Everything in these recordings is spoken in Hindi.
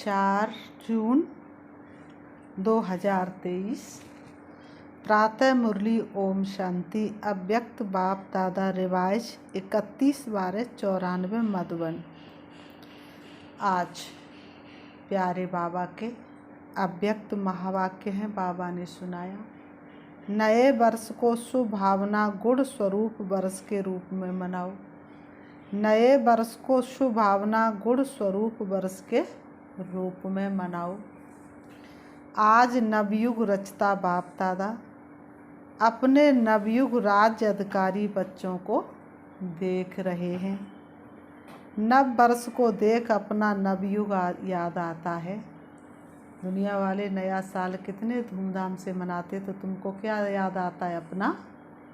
4 जून 2023। प्रातः मुरली ओम शांति। अव्यक्त बाप दादा रिवाइज 31/12/94 मधुबन। आज प्यारे बाबा के अव्यक्त महावाक्य हैं। बाबा ने सुनाया, नए वर्ष को शुभ भावना गुण स्वरूप वर्ष के रूप में मनाओ। नए वर्ष को शुभ भावना गुण स्वरूप वर्ष के रूप में मनाओ। आज नवयुग रचता बाप दादा अपने नवयुग राज्य अधिकारी बच्चों को देख रहे हैं। नव वर्ष को देख अपना नवयुग याद आता है। दुनिया वाले नया साल कितने धूमधाम से मनाते, तो तुमको क्या याद आता है? अपना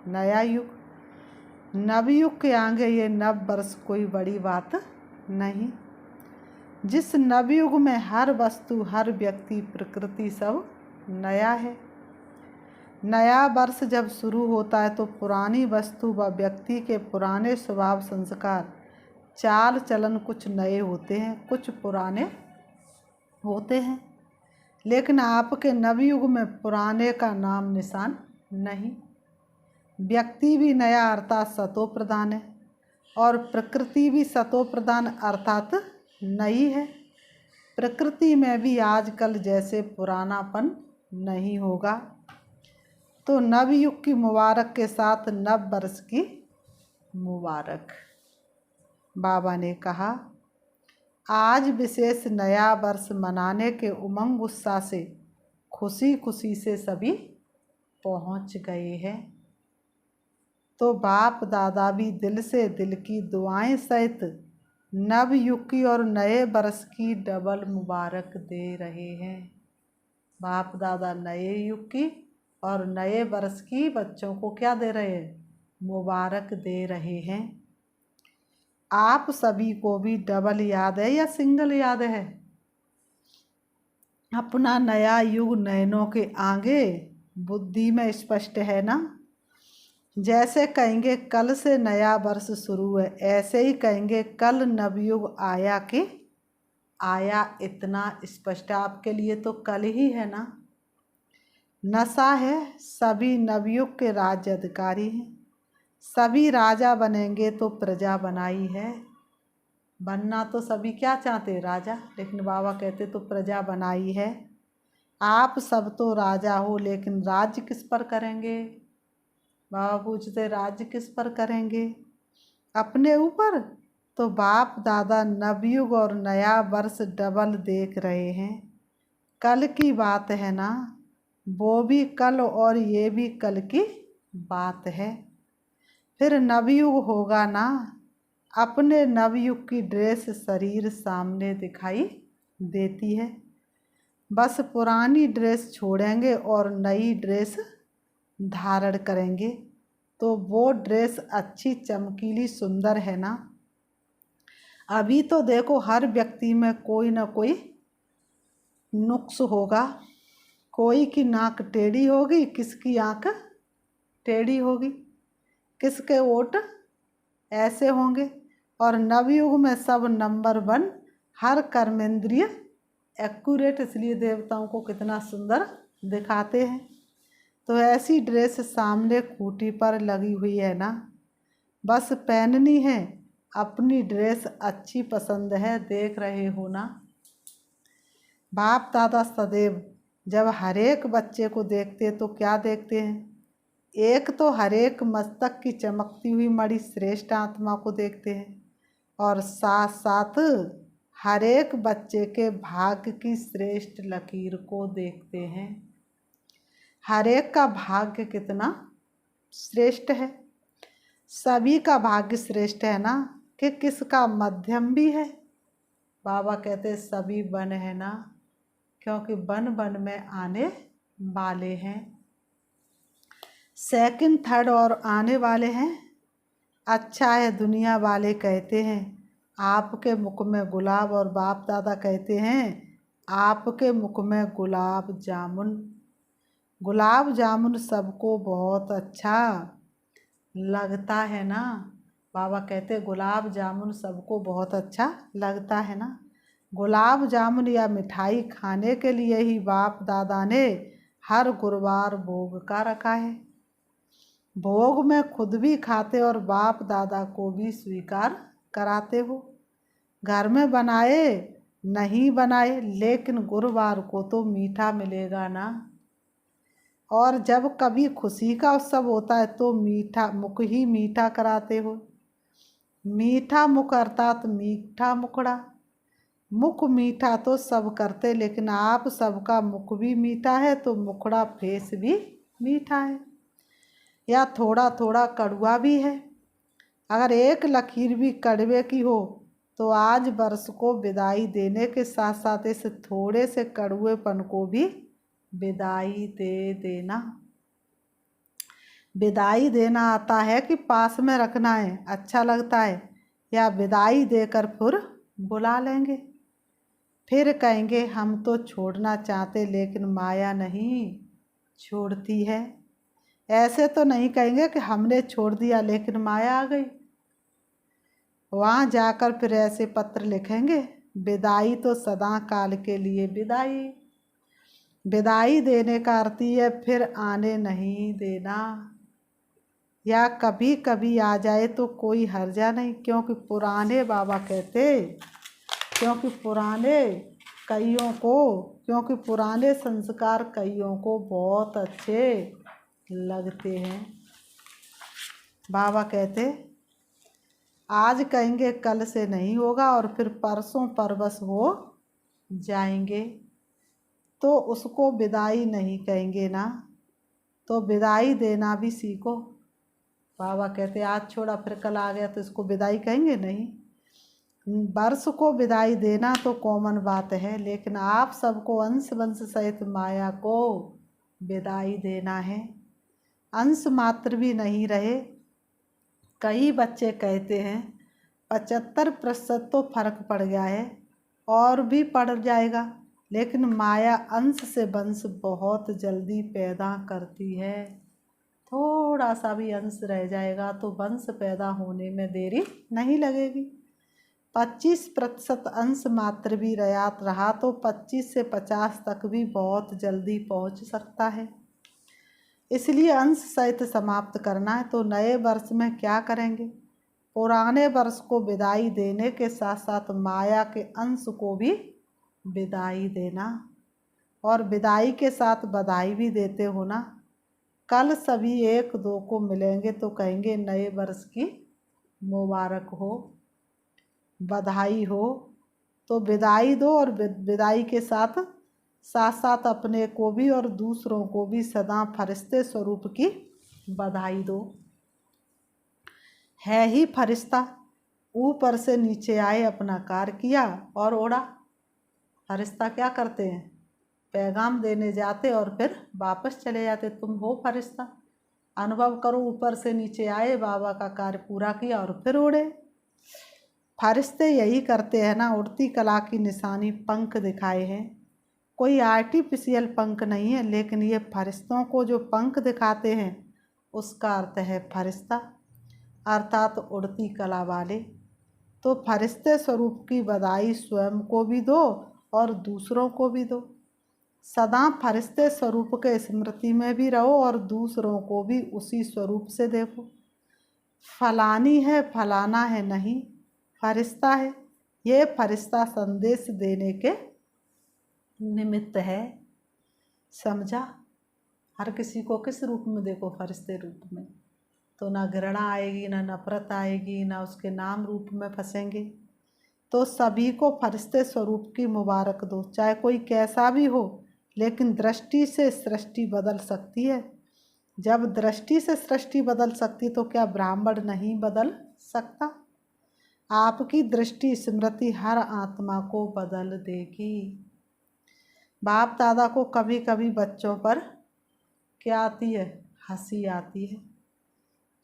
नया युग। नवयुग के आगे ये नव वर्ष कोई बड़ी बात नहीं। जिस नवयुग में हर वस्तु, हर व्यक्ति, प्रकृति सब नया है। नया वर्ष जब शुरू होता है तो पुरानी वस्तु व व्यक्ति के पुराने स्वभाव, संस्कार, चाल चलन कुछ नए होते हैं, कुछ पुराने होते हैं। लेकिन आपके नवयुग में पुराने का नाम निशान नहीं। व्यक्ति भी नया अर्थात सतो प्रधान है और प्रकृति भी सतो प्रधान अर्थात नई है। प्रकृति में भी आजकल जैसे पुरानापन नहीं होगा। तो नवयुग की मुबारक के साथ नव वर्ष की मुबारक। बाबा ने कहा, आज विशेष नया वर्ष मनाने के उमंग उत्साह से खुशी खुशी से सभी पहुंच गए हैं। तो बाप दादा भी दिल से दिल की दुआएं सहित नव युग की और नए वर्ष की डबल मुबारक दे रहे हैं। बाप दादा नए युग की और नए वर्ष की बच्चों को क्या दे रहे हैं? मुबारक दे रहे हैं। आप सभी को भी डबल याद है या सिंगल याद है? अपना नया युग नयनों के आगे बुद्धि में स्पष्ट है ना। जैसे कहेंगे कल से नया वर्ष शुरू है, ऐसे ही कहेंगे कल नवयुग आया कि आया। इतना स्पष्ट आपके लिए तो कल ही है ना। नशा है, सभी नवयुग के राज्य अधिकारी हैं। सभी राजा बनेंगे तो प्रजा बनाई है। बनना तो सभी क्या चाहते? राजा। लेकिन बाबा कहते तो प्रजा बनाई है। आप सब तो राजा हो, लेकिन राज्य किस पर करेंगे? बाबा पूछते राज्य किस पर करेंगे? अपने ऊपर। तो बाप दादा नवयुग और नया वर्ष डबल देख रहे हैं। कल की बात है ना, वो भी कल और ये भी कल की बात है। फिर नवयुग होगा ना। अपने नवयुग की ड्रेस शरीर सामने दिखाई देती है। बस पुरानी ड्रेस छोड़ेंगे और नई ड्रेस धारण करेंगे तो वो ड्रेस अच्छी, चमकीली, सुंदर है ना। अभी तो देखो हर व्यक्ति में कोई ना कोई नुक्स होगा। कोई की नाक टेढ़ी होगी, किसकी आंख टेढ़ी होगी, किसके ओठ ऐसे होंगे। और नवयुग में सब नंबर 1, हर कर्मेंद्रिय एक्यूरेट, इसलिए देवताओं को कितना सुंदर दिखाते हैं। तो ऐसी ड्रेस सामने खूंटी पर लगी हुई है ना, बस पहननी है। अपनी ड्रेस अच्छी पसंद है, देख रहे हो ना। बाप दादा सदैव जब हरेक बच्चे को देखते तो क्या देखते हैं? एक तो हरेक मस्तक की चमकती हुई मणि श्रेष्ठ आत्मा को देखते हैं और साथ साथ हरेक बच्चे के भाग्य की श्रेष्ठ लकीर को देखते हैं। हरेक का भाग्य कितना श्रेष्ठ है। सभी का भाग्य श्रेष्ठ है ना, कि किसका मध्यम भी है। बाबा कहते सभी वन है ना, क्योंकि वन वन में आने वाले हैं। सेकंड, थर्ड और आने वाले हैं। अच्छा है, दुनिया वाले कहते हैं आपके मुख में गुलाब, और बाप दादा कहते हैं आपके मुख में गुलाब जामुन। गुलाब जामुन सबको बहुत अच्छा लगता है ना। बाबा कहते गुलाब जामुन सबको बहुत अच्छा लगता है ना। गुलाब जामुन या मिठाई खाने के लिए ही बाप दादा ने हर गुरुवार भोग का रखा है। भोग में खुद भी खाते और बाप दादा को भी स्वीकार कराते हो। घर में बनाए नहीं बनाए, लेकिन गुरुवार को तो मीठा मिलेगा ना। और जब कभी खुशी का उत्सव होता है तो मीठा मुख ही मीठा कराते हो। मीठा मुख अर्थात मीठा मुखड़ा। मुख मीठा तो सब करते, लेकिन आप सबका मुख भी मीठा है तो मुखड़ा फेस भी मीठा है, या थोड़ा थोड़ा कड़वा भी है। अगर एक लकीर भी कड़वे की हो तो आज वर्ष को विदाई देने के साथ साथ इस थोड़े से कड़वेपन को भी विदाई दे देना। विदाई देना आता है कि पास में रखना है, अच्छा लगता है, या विदाई देकर फिर बुला लेंगे, फिर कहेंगे हम तो छोड़ना चाहते लेकिन माया नहीं छोड़ती है। ऐसे तो नहीं कहेंगे कि हमने छोड़ दिया लेकिन माया आ गई। वहाँ जाकर फिर ऐसे पत्र लिखेंगे, विदाई तो सदा काल के लिए विदाई। विदाई देने का अर्थ है फिर आने नहीं देना, या कभी कभी आ जाए तो कोई हर्जा नहीं, क्योंकि पुराने बाबा कहते, क्योंकि पुराने संस्कार कईयों को बहुत अच्छे लगते हैं। बाबा कहते आज कहेंगे कल से नहीं होगा और फिर परसों परवश हो जाएंगे, तो उसको विदाई नहीं कहेंगे ना। तो विदाई देना भी सीखो। बाबा कहते आज छोड़ा फिर कल आ गया तो इसको विदाई कहेंगे नहीं। वर्ष को विदाई देना तो कॉमन बात है, लेकिन आप सबको अंश वंश सहित माया को विदाई देना है। अंश मात्र भी नहीं रहे। कई बच्चे कहते हैं 75% तो फर्क पड़ गया है और भी पड़ जाएगा, लेकिन माया अंश से वंश बहुत जल्दी पैदा करती है। थोड़ा सा भी अंश रह जाएगा तो वंश पैदा होने में देरी नहीं लगेगी। 25% अंश मात्र भी रहा तो 25 से 50 तक भी बहुत जल्दी पहुंच सकता है। इसलिए अंश सहित समाप्त करना है। तो नए वर्ष में क्या करेंगे? पुराने वर्ष को विदाई देने के साथ साथ माया के अंश को भी विदाई देना, और विदाई के साथ बधाई भी देते हो ना। कल सभी 1-2 को मिलेंगे तो कहेंगे नए वर्ष की मुबारक हो, बधाई हो। तो विदाई दो और विदाई के साथ साथ अपने को भी और दूसरों को भी सदा फरिश्ते स्वरूप की बधाई दो। है ही फरिश्ता, ऊपर से नीचे आए, अपना कार्य किया और उड़ा। फरिश्ता क्या करते हैं? पैगाम देने जाते और फिर वापस चले जाते। तुम हो फरिश्ता, अनुभव करो, ऊपर से नीचे आए, बाबा का कार्य पूरा किया और फिर उड़े। फरिश्ते यही करते हैं ना। उड़ती कला की निशानी पंख दिखाए हैं। कोई आर्टिफिशियल पंख नहीं है, लेकिन ये फरिश्तों को जो पंख दिखाते हैं उसका अर्थ है फरिश्ता, अर्थात उड़ती कला वाले। तो फरिश्ते स्वरूप की बधाई स्वयं को भी दो और दूसरों को भी दो। सदा फरिश्ते स्वरूप के स्मृति में भी रहो और दूसरों को भी उसी स्वरूप से देखो। फलानी है फलाना है नहीं, फरिश्ता है। ये फरिश्ता संदेश देने के निमित्त है, समझा? हर किसी को किस रूप में देखो? फरिश्ते रूप में। तो ना घृणा आएगी, ना नफरत आएगी, ना उसके नाम रूप में फंसेंगे। तो सभी को फरिश्ते स्वरूप की मुबारक दो, चाहे कोई कैसा भी हो। लेकिन दृष्टि से सृष्टि बदल सकती है। जब दृष्टि से सृष्टि बदल सकती तो क्या ब्राह्मण नहीं बदल सकता? आपकी दृष्टि स्मृति हर आत्मा को बदल देगी। बाप दादा को कभी कभी बच्चों पर क्या आती है? हंसी आती है।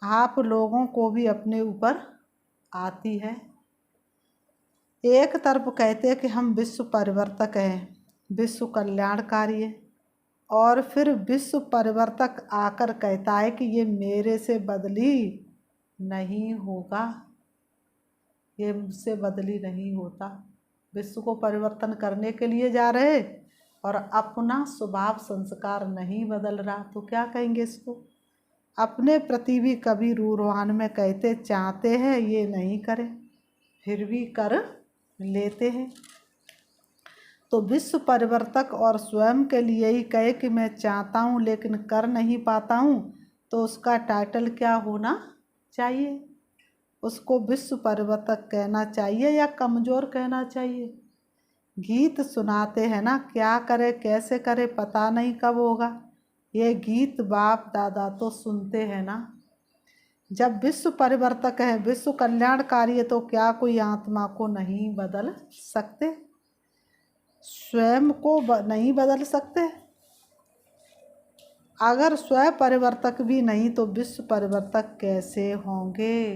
आप लोगों को भी अपने ऊपर आती है। एक तरफ कहते हैं कि हम विश्व परिवर्तक हैं, विश्व कल्याणकारी है, और फिर विश्व परिवर्तक आकर कहता है कि ये मेरे से बदली नहीं होगा, ये मुझसे बदली नहीं होता। विश्व को परिवर्तन करने के लिए जा रहे और अपना स्वभाव संस्कार नहीं बदल रहा, तो क्या कहेंगे इसको। अपने प्रति भी कभी रूहान में कहते चाहते हैं ये नहीं करें, फिर भी कर लेते हैं। तो विश्व परिवर्तक और स्वयं के लिए ही कहे कि मैं चाहता हूँ लेकिन कर नहीं पाता हूँ, तो उसका टाइटल क्या होना चाहिए। उसको विश्व परिवर्तक कहना चाहिए या कमज़ोर कहना चाहिए। गीत सुनाते हैं ना, क्या करे कैसे करे पता नहीं कब होगा। ये गीत बाप दादा तो सुनते हैं ना। जब विश्व परिवर्तक है, विश्व कल्याणकारी है, तो क्या कोई आत्मा को नहीं बदल सकते, स्वयं को नहीं बदल सकते। अगर स्वयं परिवर्तक भी नहीं तो विश्व परिवर्तक कैसे होंगे।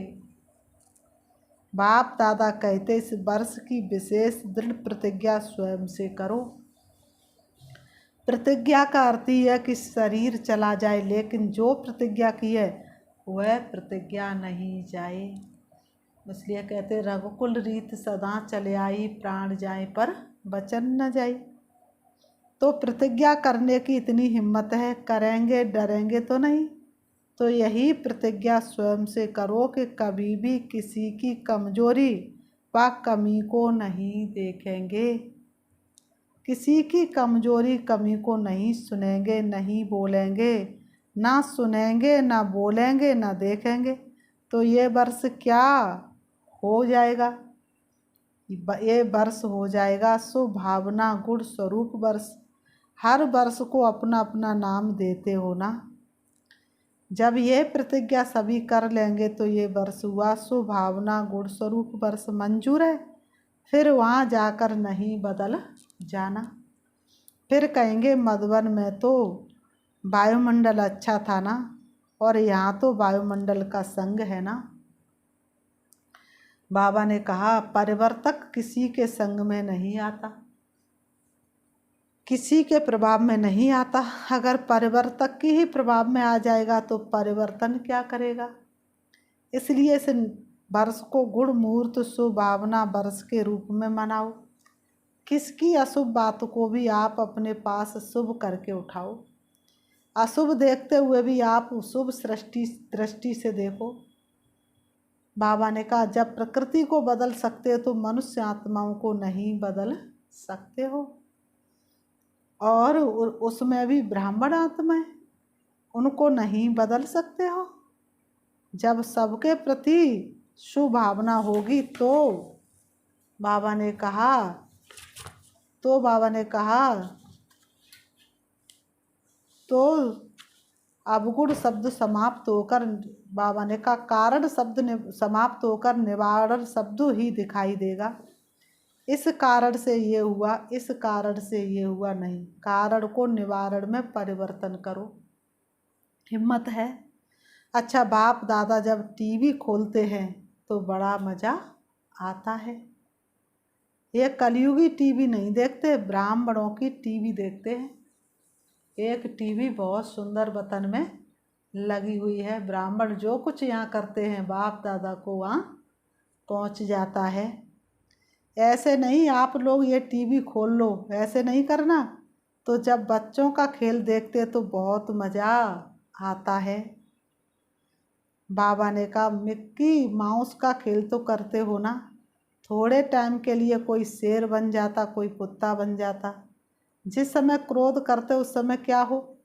बाप दादा कहते इस वर्ष की विशेष दृढ़ प्रतिज्ञा स्वयं से करो। प्रतिज्ञा का अर्थ ही है कि शरीर चला जाए, लेकिन जो प्रतिज्ञा की है वह प्रतिज्ञा नहीं जाए। इसलिए कहते रघुकुल रीत सदा चले आई, प्राण जाए पर वचन न जाए। तो प्रतिज्ञा करने की इतनी हिम्मत है, करेंगे डरेंगे तो नहीं। तो यही प्रतिज्ञा स्वयं से करो कि कभी भी किसी की कमजोरी व कमी को नहीं देखेंगे, किसी की कमजोरी कमी को नहीं सुनेंगे, नहीं बोलेंगे, ना सुनेंगे, ना बोलेंगे, ना देखेंगे। तो ये वर्ष क्या हो जाएगा, ये वर्ष हो जाएगा सुभावना गुण स्वरूप वर्ष। हर वर्ष को अपना अपना नाम देते हो ना। जब ये प्रतिज्ञा सभी कर लेंगे तो ये वर्ष हुआ सुभावना गुण स्वरूप वर्ष मंजूर है। फिर वहाँ जाकर नहीं बदल जाना। फिर कहेंगे मधुबन में तो वायुमंडल अच्छा था ना, और यहाँ तो वायुमंडल का संग है ना। बाबा ने कहा परिवर्तक किसी के संग में नहीं आता, किसी के प्रभाव में नहीं आता। अगर परिवर्तक की ही प्रभाव में आ जाएगा तो परिवर्तन क्या करेगा। इसलिए इस वर्ष को गुण मुहूर्त सुभावना वर्ष के रूप में मनाओ। किसकी अशुभ बात को भी आप अपने पास शुभ करके उठाओ। अशुभ देखते हुए भी आप शुभ दृष्टि से देखो। बाबा ने कहा जब प्रकृति को बदल सकते हो तो मनुष्य आत्माओं को नहीं बदल सकते हो। और उसमें भी ब्राह्मण आत्मा है, उनको नहीं बदल सकते हो। जब सबके प्रति शुभ भावना होगी तो बाबा ने कहा तो अवगुण शब्द समाप्त होकर, बाबा ने कहा कारण शब्द समाप्त होकर निवारण शब्द ही दिखाई देगा। इस कारण से ये हुआ, इस कारण से ये हुआ नहीं। कारण को निवारण में परिवर्तन करो, हिम्मत है। अच्छा बाप दादा जब टीवी खोलते हैं तो बड़ा मज़ा आता है। ये कलयुगी टीवी नहीं देखते, ब्राह्मणों की टीवी देखते हैं। एक टीवी बहुत सुंदर वतन में लगी हुई है। ब्राह्मण जो कुछ यहाँ करते हैं बाप दादा को वहाँ पहुँच जाता है। ऐसे नहीं आप लोग ये टीवी खोल लो, ऐसे नहीं करना। तो जब बच्चों का खेल देखते तो बहुत मज़ा आता है। बाबा ने कहा मिक्की माउस का खेल तो करते हो ना। थोड़े टाइम के लिए कोई शेर बन जाता, कोई कुत्ता बन जाता। जिस समय क्रोध करते उस समय क्या हो,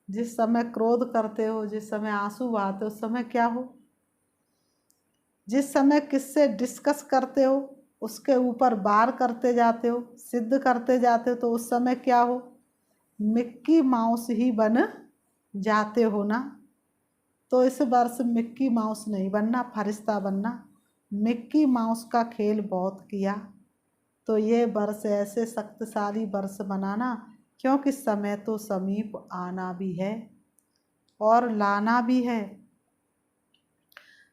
जिस समय क्रोध करते हो, जिस समय आंसू बहाते उस समय क्या हो, जिस समय किससे डिस्कस करते हो उसके ऊपर वार करते जाते हो, सिद्ध करते जाते हो, तो उस समय क्या हो, मिक्की माउस ही बन जाते हो ना। तो इस वर्ष मिक्की माउस नहीं बनना, फरिश्ता बनना। मिक्की माउस का खेल बहुत किया, तो ये वर्ष ऐसे शक्तिशाली वर्ष बनाना, क्योंकि समय तो समीप आना भी है और लाना भी है।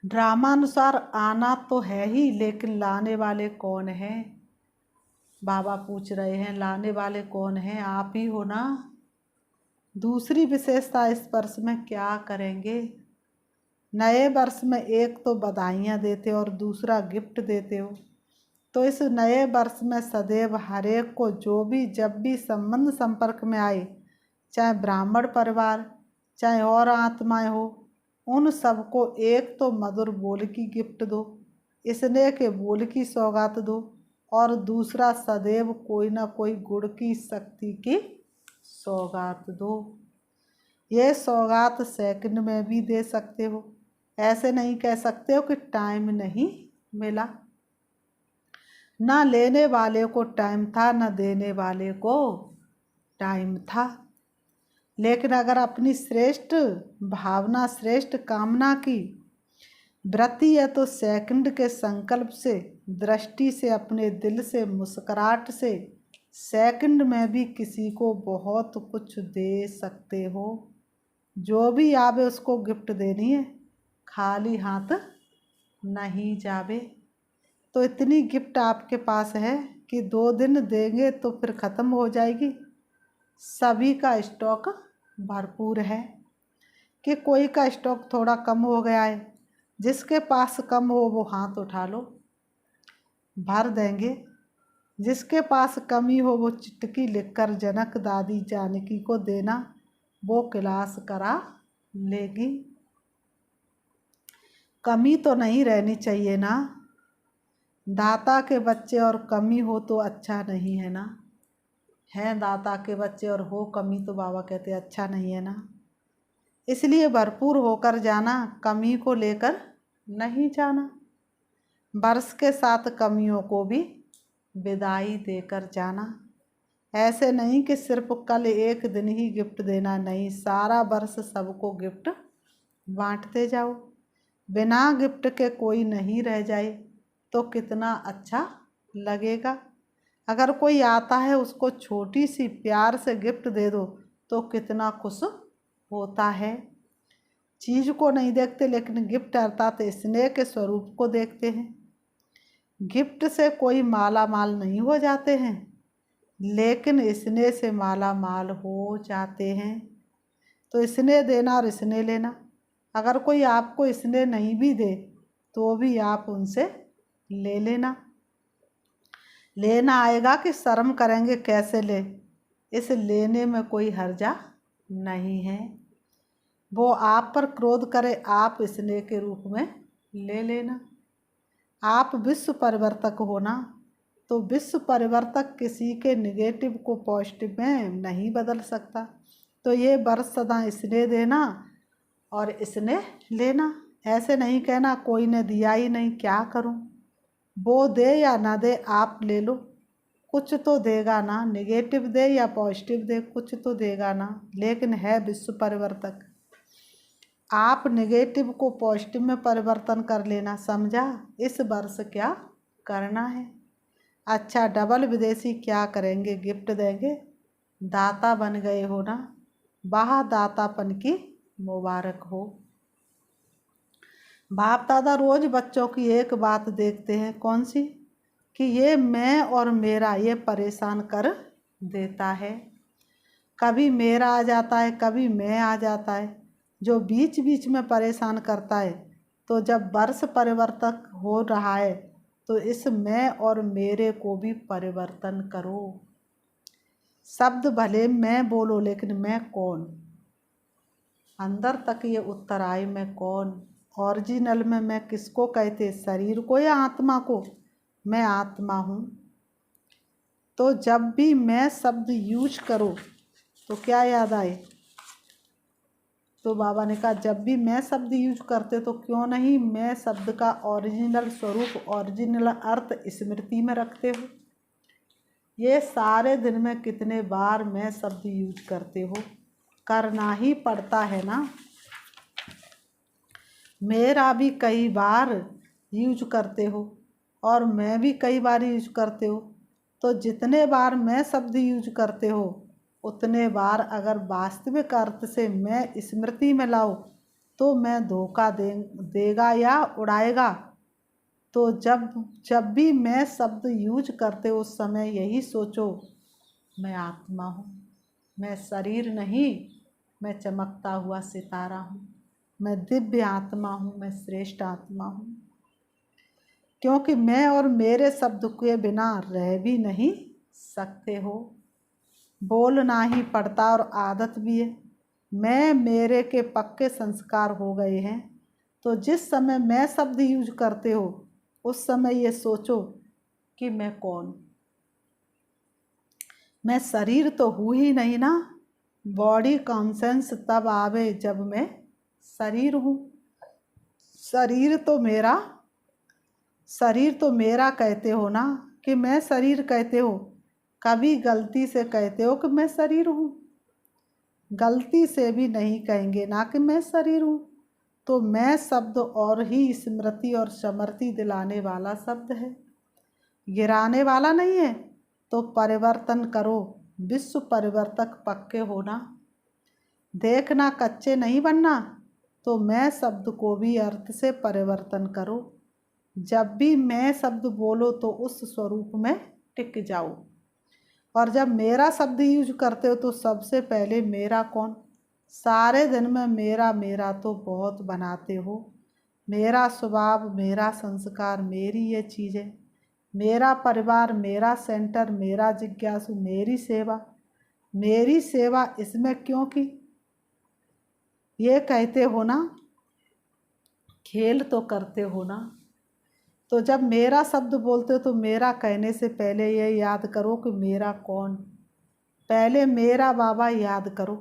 ड्रामानुसार आना तो है ही, लेकिन लाने वाले कौन हैं। बाबा पूछ रहे हैं लाने वाले कौन हैं, आप ही हो ना। दूसरी विशेषता इस वर्ष में क्या करेंगे। नए वर्ष में एक तो बधाइयाँ देते हो और दूसरा गिफ्ट देते हो, तो इस नए वर्ष में सदैव हर एक को जो भी जब भी संबंध संपर्क में आए, चाहे ब्राह्मण परिवार चाहे और आत्माएं हो, उन सबको एक तो मधुर बोल की गिफ्ट दो, स्नेह के बोल की सौगात दो, और दूसरा सदैव कोई ना कोई गुण की शक्ति की सौगात दो। ये सौगात सेकंड में भी दे सकते हो, ऐसे नहीं कह सकते हो कि टाइम नहीं मिला। ना लेने वाले को टाइम था, ना देने वाले को टाइम था। लेकिन अगर अपनी श्रेष्ठ भावना, श्रेष्ठ कामना की वृत्ति है तो सेकंड के संकल्प से, दृष्टि से, अपने दिल से, मुस्कुराहट से सेकंड में भी किसी को बहुत कुछ दे सकते हो। जो भी आवे उसको गिफ्ट देनी है, खाली हाथ नहीं जावे। तो इतनी गिफ्ट आपके पास है कि 2 दिन देंगे तो फिर ख़त्म हो जाएगी। सभी का स्टॉक भरपूर है कि कोई का स्टॉक थोड़ा कम हो गया है। जिसके पास कम हो वो हाथ उठा लो, भर देंगे। जिसके पास कमी हो वो चिट्ठी लिखकर जनक दादी जानकी को देना, वो क्लास करा लेगी। कमी तो नहीं रहनी चाहिए ना। दाता के बच्चे और कमी हो तो अच्छा नहीं है ना। हैं दाता के बच्चे और हो कमी तो बाबा कहते अच्छा नहीं है ना। इसलिए भरपूर होकर जाना, कमी को लेकर नहीं जाना। वर्ष के साथ कमियों को भी विदाई देकर जाना। ऐसे नहीं कि सिर्फ कल एक दिन ही गिफ्ट देना, नहीं, सारा वर्ष सबको गिफ्ट बांटते जाओ। बिना गिफ्ट के कोई नहीं रह जाए तो कितना अच्छा लगेगा। अगर कोई आता है उसको छोटी सी प्यार से गिफ्ट दे दो तो कितना खुश होता है। चीज़ को नहीं देखते लेकिन गिफ्ट अर्थात स्नेह के स्वरूप को देखते हैं। गिफ्ट से कोई माला माल नहीं हो जाते हैं, लेकिन स्नेह से माला माल हो जाते हैं। तो स्नेह देना और स्नेह लेना। अगर कोई आपको स्नेह नहीं भी दे तो भी आप उनसे ले लेना। लेना आएगा कि शर्म करेंगे कैसे ले, इस लेने में कोई हर्जा नहीं है। वो आप पर क्रोध करे, आप स्नेह के रूप में ले लेना। आप विश्व परिवर्तक हो ना, तो विश्व परिवर्तक किसी के निगेटिव को पॉजिटिव में नहीं बदल सकता। तो ये वर्ष सदा स्नेह देना और स्नेह लेना। ऐसे नहीं कहना कोई ने दिया ही नहीं, क्या करूं। वो दे या ना दे आप ले लो, कुछ तो देगा ना। निगेटिव दे या पॉजिटिव दे, कुछ तो देगा ना। लेकिन है विश्व परिवर्तक। आप निगेटिव को पॉजिटिव में परिवर्तन कर लेना, समझा। इस वर्ष क्या करना है। अच्छा, डबल विदेशी क्या करेंगे, गिफ्ट देंगे। दाता बन गए हो ना, वाह दातापन की मुबारक हो। बाप दादा रोज बच्चों की एक बात देखते हैं, कौन सी, कि ये मैं और मेरा ये परेशान कर देता है। कभी मेरा आ जाता है, कभी मैं आ जाता है, जो बीच बीच में परेशान करता है। तो जब वर्ष परिवर्तक हो रहा है तो इस मैं और मेरे को भी परिवर्तन करो। शब्द भले मैं बोलो लेकिन मैं कौन, अंदर तक ये उत्तर आए मैं कौन। ओरिजिनल में मैं किसको कहते, शरीर को या आत्मा को। मैं आत्मा हूँ। तो जब भी मैं शब्द यूज करो तो क्या याद आए, तो बाबा ने कहा जब भी मैं शब्द यूज करते तो क्यों नहीं मैं शब्द का ओरिजिनल स्वरूप, ओरिजिनल अर्थ स्मृति में रखते हो। ये सारे दिन में कितने बार मैं शब्द यूज करते हो, करना ही पड़ता है ना। मेरा भी कई बार यूज करते हो और मैं भी कई बार यूज करते हो। तो जितने बार मैं शब्द यूज करते हो उतने बार अगर वास्तविक अर्थ से मैं स्मृति में लाओ तो मैं धोखा देगा या उड़ाएगा। तो जब भी मैं शब्द यूज करते हो उस समय यही सोचो, मैं आत्मा हूँ, मैं शरीर नहीं, मैं चमकता हुआ सितारा हूँ, मैं दिव्य आत्मा हूँ, मैं श्रेष्ठ आत्मा हूँ। क्योंकि मैं और मेरे शब्द के बिना रह भी नहीं सकते हो। बोलना ही पड़ता और आदत भी है। मैं मेरे के पक्के संस्कार हो गए हैं। तो जिस समय मैं शब्द यूज करते हो उस समय ये सोचो कि मैं कौन। मैं शरीर तो हूँ ही नहीं ना। बॉडी कॉन्सेंस तब आवे जब मैं शरीर हूँ। शरीर तो मेरा कहते हो ना कि मैं शरीर कहते हो। कभी गलती से कहते हो कि मैं शरीर हूँ। गलती से भी नहीं कहेंगे ना कि मैं शरीर हूँ। तो मैं शब्द और ही स्मृति और समृद्धि दिलाने वाला शब्द है, गिराने वाला नहीं है। तो परिवर्तन करो, विश्व परिवर्तक पक्के होना। देखना कच्चे नहीं बनना। तो मैं शब्द को भी अर्थ से परिवर्तन करो। जब भी मैं शब्द बोलो तो उस स्वरूप में टिक जाओ। और जब मेरा शब्द यूज करते हो तो सबसे पहले मेरा कौन। सारे दिन में मेरा मेरा तो बहुत बनाते हो। मेरा स्वभाव, मेरा संस्कार, मेरी ये चीज़ें, मेरा परिवार, मेरा सेंटर, मेरा जिज्ञासु, मेरी सेवा। मेरी सेवा इसमें क्योंकि ये कहते हो ना, खेल तो करते हो ना। तो जब मेरा शब्द बोलते हो तो मेरा कहने से पहले ये याद करो कि मेरा कौन। पहले मेरा बाबा याद करो,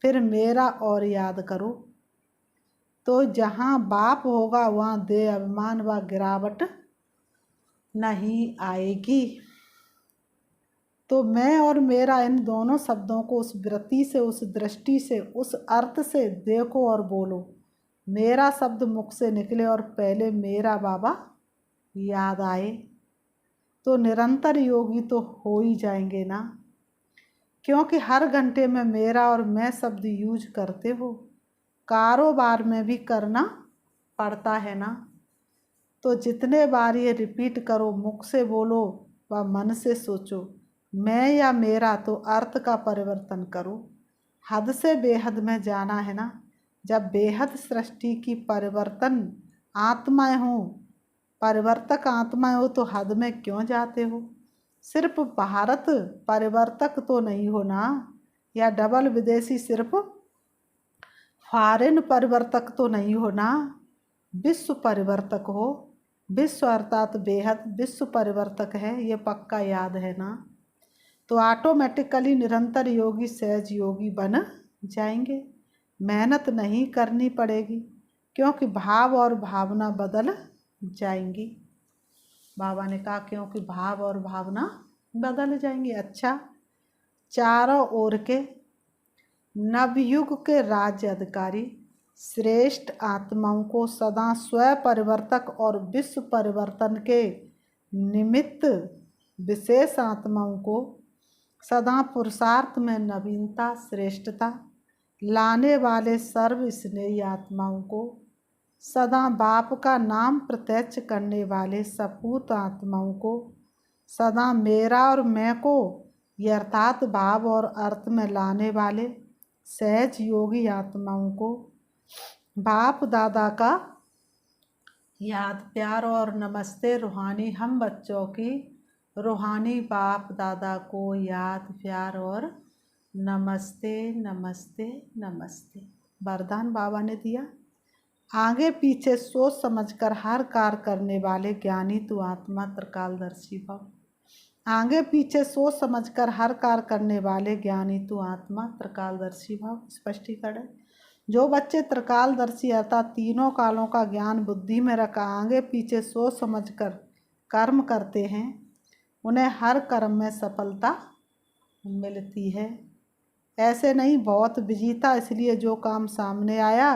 फिर मेरा और याद करो। तो जहाँ बाप होगा वहाँ देह अभिमान व गिरावट नहीं आएगी। तो मैं और मेरा इन दोनों शब्दों को उस वृत्ति से, उस दृष्टि से, उस अर्थ से देखो और बोलो। मेरा शब्द मुख से निकले और पहले मेरा बाबा याद आए तो निरंतर योगी तो हो ही जाएंगे ना। क्योंकि हर घंटे में मेरा और मैं शब्द यूज करते हो। कारोबार में भी करना पड़ता है ना। तो जितने बार ये रिपीट करो, मुख से बोलो व मन से सोचो, मैं या मेरा, तो अर्थ का परिवर्तन करो। हद से बेहद में जाना है ना। जब बेहद सृष्टि की परिवर्तन आत्माएं हो, परिवर्तक आत्माएं हो, तो हद में क्यों जाते हो। सिर्फ भारत परिवर्तक तो नहीं हो ना, या डबल विदेशी सिर्फ फॉरेन परिवर्तक तो नहीं हो ना। विश्व परिवर्तक हो। विश्व अर्थात बेहद विश्व परिवर्तक है, ये पक्का याद है ना। तो ऑटोमेटिकली निरंतर योगी सहज योगी बन जाएंगे। मेहनत नहीं करनी पड़ेगी क्योंकि भाव और भावना बदल जाएंगी। बाबा ने कहा क्योंकि भाव और भावना बदल जाएंगी। अच्छा, चारों ओर के नवयुग के राज्य अधिकारी श्रेष्ठ आत्माओं को सदा स्व परिवर्तक और विश्व परिवर्तन के निमित्त विशेष आत्माओं को सदा पुरुषार्थ में नवीनता, श्रेष्ठता लाने वाले सर्व स्नेही आत्माओं को सदा बाप का नाम प्रत्यक्ष करने वाले सपूत आत्माओं को सदा मेरा और मैं को यथार्थ भाव और अर्थ में लाने वाले सहज योगी आत्माओं को बाप दादा का याद प्यार और नमस्ते। रूहानी हम बच्चों की रूहानी बाप दादा को याद प्यार और नमस्ते नमस्ते नमस्ते। वरदान बाबा ने दिया, आगे पीछे सोच समझकर हर कार्य करने वाले ज्ञानी तू आत्मा त्रिकालदर्शी भव। आगे पीछे सोच समझकर हर कार्य करने वाले ज्ञानी तू आत्मा त्रिकालदर्शी भव। स्पष्टीकरण, जो बच्चे त्रिकालदर्शी अर्थात तीनों कालों का ज्ञान बुद्धि में रखा आगे पीछे सोच समझकर कर्म करते हैं, उन्हें हर कर्म में सफलता मिलती है। ऐसे नहीं बहुत बिजी था इसलिए जो काम सामने आया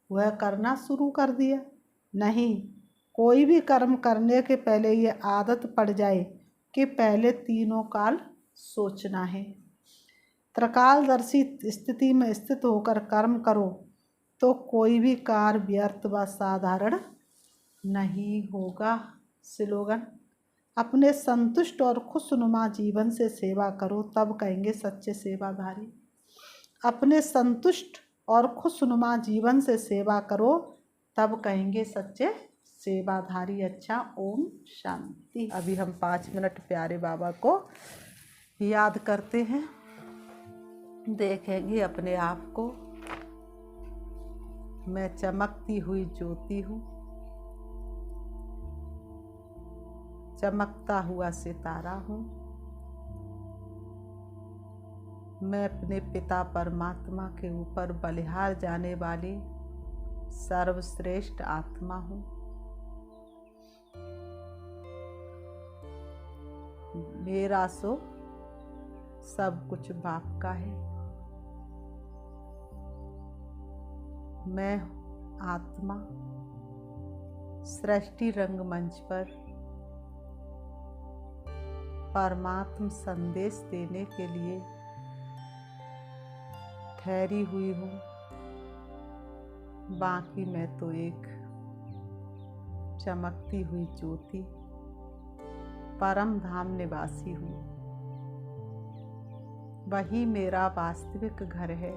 वह करना शुरू कर दिया। नहीं, कोई भी कर्म करने के पहले ये आदत पड़ जाए कि पहले तीनों काल सोचना है। त्रिकालदर्शी स्थिति में स्थित होकर कर्म करो तो कोई भी कार्य व्यर्थ व साधारण नहीं होगा। स्लोगन, अपने संतुष्ट और खुशनुमा जीवन से सेवा करो तब कहेंगे सच्चे सेवाधारी। अपने संतुष्ट और खुशनुमा जीवन से सेवा करो तब कहेंगे सच्चे सेवाधारी अच्छा। ओम शांति। अभी हम 5 मिनट प्यारे बाबा को याद करते हैं। देखेंगे अपने आप को, मैं चमकती हुई ज्योति हूँ, चमकता हुआ सितारा हूँ। मैं अपने पिता परमात्मा के ऊपर बलिहार जाने वाली सर्वश्रेष्ठ आत्मा हूँ। मेरा सो सब कुछ बाप का है। मैं आत्मा सृष्टि रंगमंच पर परमात्म संदेश देने के लिए ठहरी हुई हूँ। बाकी मैं तो एक चमकती हुई ज्योति परम धाम निवासी हूँ। वही मेरा वास्तविक घर है।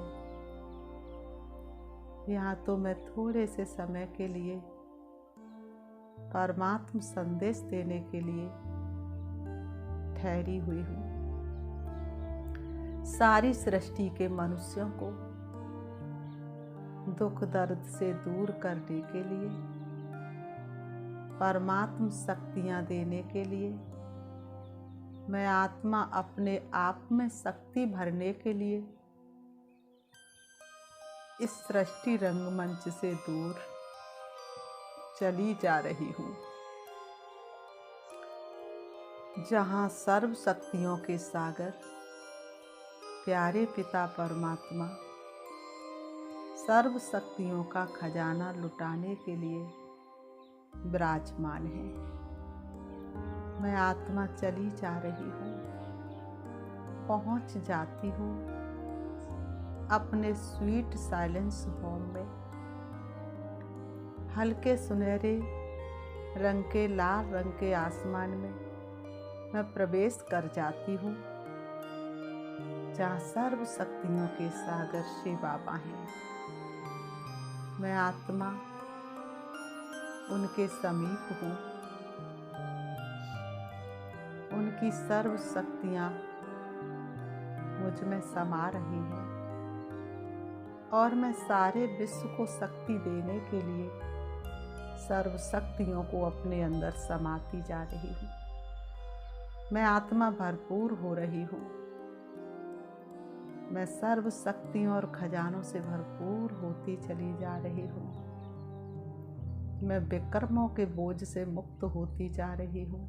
यहाँ तो मैं थोड़े से समय के लिए परमात्म संदेश देने के लिए ठहरी हुई हूँ। सारी सृष्टि के मनुष्यों को दुख दर्द से दूर करने के लिए, परमात्म शक्तियाँ देने के लिए, मैं आत्मा अपने आप में शक्ति भरने के लिए इस सृष्टि रंगमंच से दूर चली जा रही हूँ, जहाँ सर्व शक्तियों के सागर प्यारे पिता परमात्मा सर्व शक्तियों का खजाना लुटाने के लिए विराजमान है। मैं आत्मा चली जा रही हूँ, पहुँच जाती हूँ अपने स्वीट साइलेंस होम में। हल्के सुनहरे रंग के लाल रंग के आसमान में मैं प्रवेश कर जाती हूँ, जहाँ सर्व शक्तियों के सागर शिव बाबा हैं। मैं आत्मा उनके समीप हूँ। उनकी सर्व शक्तियाँ मुझ में समा रही हैं और मैं सारे विश्व को शक्ति देने के लिए सर्व शक्तियों को अपने अंदर समाती जा रही हूँ। मैं आत्मा भरपूर हो रही हूँ। मैं सर्व शक्तियों और खजानों से भरपूर होती चली जा रही हूँ। मैं विक्रमों के बोझ से मुक्त होती जा रही हूँ।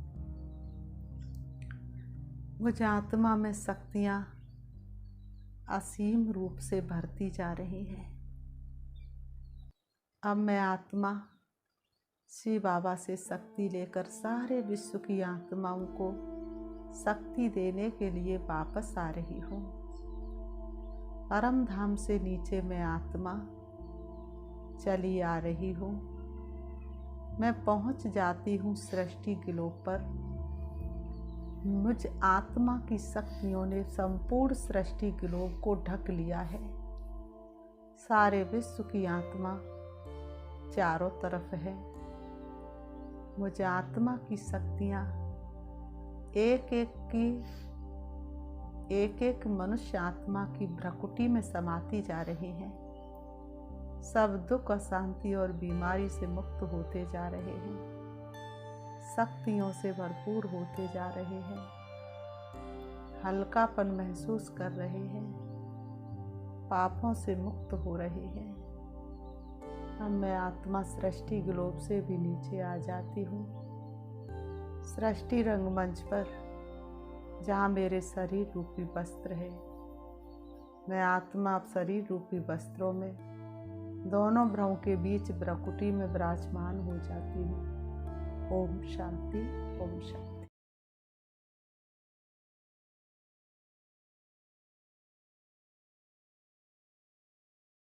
मुझ आत्मा में शक्तियाँ असीम रूप से भरती जा रही हैं। अब मैं आत्मा शिव बाबा से शक्ति लेकर सारे विश्व की आत्माओं को शक्ति देने के लिए वापस आ रही हूँ। परम धाम से नीचे मैं आत्मा चली आ रही हूँ। मैं पहुँच जाती हूँ सृष्टि ग्लोब पर। मुझ आत्मा की शक्तियों ने संपूर्ण सृष्टि ग्लोब को ढक लिया है। सारे विश्व की आत्मा चारों तरफ है। मुझ आत्मा की शक्तियाँ एक एक मनुष्य आत्मा की भ्रकुटी में समाती जा रही हैं। सब दुख, अशांति और बीमारी से मुक्त होते जा रहे हैं। शक्तियों से भरपूर होते जा रहे हैं। हल्कापन महसूस कर रहे हैं। पापों से मुक्त हो रहे हैं। अब मैं आत्मा सृष्टि ग्लोब से भी नीचे आ जाती हूँ। सृष्टि रंगमंच पर जहाँ मेरे शरीर रूपी वस्त्र है, मैं आत्मा अब शरीर रूपी वस्त्रों में दोनों भ्रमों के बीच भ्रकुटी में विराजमान हो जाती हूँ। ओम शांति, ओम शांति।